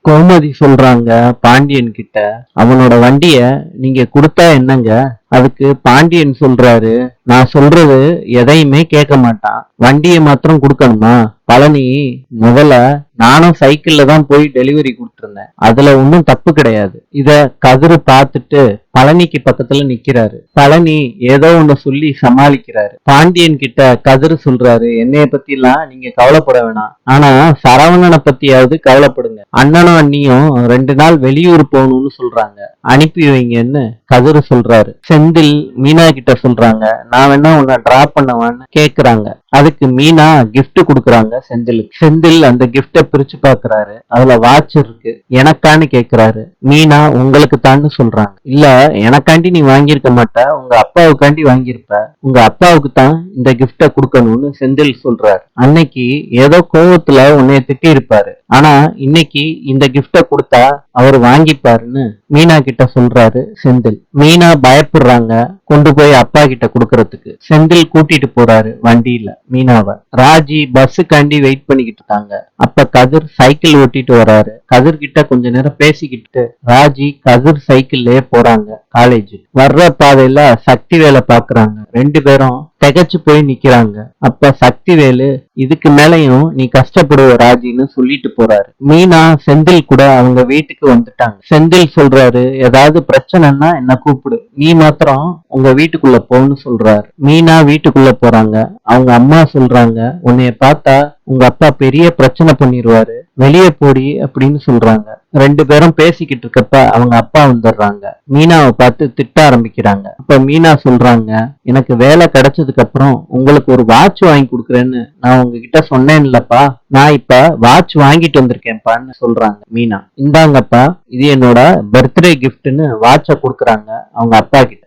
கோமதி சொல்றாங்க பாண்டியன் கிட்ட, அவனோட வண்டிய நீங்க கொடுத்தா என்னங்க? அதுக்கு பாண்டியன் சொல்றாரு, நான் சொல்றது எதையுமே கேட்க மாட்டான், வண்டியை மாத்திரம் கொடுக்கணுமா? பழனி, முதல்ல நானும் சைக்கிள்ல தான் போய் டெலிவரி கொடுத்துருந்தேன், அதுல ஒன்றும் தப்பு கிடையாது. இத கதிரு பார்த்துட்டு பழனிக்கு பக்கத்துல நிக்கிறாரு. பழனி ஏதோ ஒண்ணு சொல்லி சமாளிக்கிறாரு. பாண்டியன் கிட்ட கதிரு சொல்றாரு, என்னைய பத்தி எல்லாம் நீங்க கவலைப்பட வேணாம், ஆனா சரவணனை பத்தியாவது கவலைப்படுங்க. அண்ணனும் அண்ணியும் 2 நாள் வெளியூர் போகணும்னு சொல்றாங்க, அனுப்பி வைங்கன்னு கதிரு சொல்றாரு. செந்தில் மீனா கிட்ட சொல்றாங்க, நான் வேணா உன்னை டிராப் பண்ணவான்னு கேக்குறாங்க. அதுக்கு மீனா gift கொடுக்குறாங்க செந்திலுக்கு. செந்தில் அந்த கிஃப்ட பிரிச்சு பாக்குறாரு, அதுல வாட்ச் இருக்கு. எனக்கான்னு கேக்குறாரு. மீனா உங்களுக்கு தான்னு சொல்றாங்க. இல்ல, எனக்காண்டி நீ வாங்கியிருக்க மாட்ட, உங்க அப்பாவுக்காண்டி வாங்கியிருப்ப, உங்க அப்பாவுக்கு தான் இந்த கிஃப்ட கொடுக்கணும்னு செந்தில் சொல்றாரு. அன்னைக்கு ஏதோ கோவத்துல உன்னைய திட்டி இருப்பாரு, ஆனா இன்னைக்கு இந்த கிஃப்ட கொடுத்தா அவர் வாங்கிப்பாருன்னு மீனா கிட்ட சொல்றாரு செந்தில். மீனா பயப்படுறாங்க கொண்டு போய் அப்பா கிட்ட கொடுக்கறதுக்கு. செந்தில் கூட்டிட்டு போறாரு வண்டியில மீனாவை. ராஜி பஸ்ஸுக்காண்டி வெயிட் பண்ணிக்கிட்டு இருக்காங்க. அப்ப கதிர் சைக்கிள் ஓட்டிட்டு வராரு. கதிர் கிட்ட கொஞ்ச நேரம் பேசிக்கிட்டு ராஜி கதிர் சைக்கிள்லயே போறாங்க காலேஜ். வர்ற பாதையில சக்தி வேலை பாக்குறாங்க. 2 பேரும் திகச்சு போய் நிக்கிறாங்க. அப்ப சக்திவேலு, இதுக்கு மேலையும் நீ கஷ்டப்படுவ ராஜின்னு சொல்லிட்டு போறாரு. மீனா செந்தில் கூட அவங்க வீட்டுக்கு வந்துட்டாங்க. செந்தில் சொல்றாரு, ஏதாவது பிரச்சனைன்னா என்ன கூப்பிடு, நீ மாத்திரம் உங்க வீட்டுக்குள்ள போன்னு சொல்றாரு. மீனா வீட்டுக்குள்ள போறாங்க. அவங்க அம்மா சொல்றாங்க, உன்னைய பார்த்தா உங்க அப்பா பெரிய பிரச்சனை பண்ணிருவாரு, வெளியே போடி அப்படின்னு சொல்றாங்க. 2 பேரும் பேசிக்கிட்டு இருக்கப்ப அவங்க அப்பா வந்துடுறாங்க. மீனாவை பார்த்து திட்ட ஆரம்பிக்கிறாங்க. அப்ப மீனா சொல்றாங்க, எனக்கு வேலை கிடைச்சதுக்கு அப்புறம் உங்களுக்கு ஒரு வாட்ச் வாங்கி கொடுக்குறேன்னு நான் உங்ககிட்ட சொன்னேன்லப்பா, நான் இப்ப வாட்ச் வாங்கிட்டு வந்திருக்கேன்ப்பான்னு சொல்றாங்க மீனா. இந்தாங்கப்பா, இது என்னோட பர்த்டே கிஃப்ட்னு வாட்ச கொடுக்குறாங்க அவங்க அப்பா கிட்ட.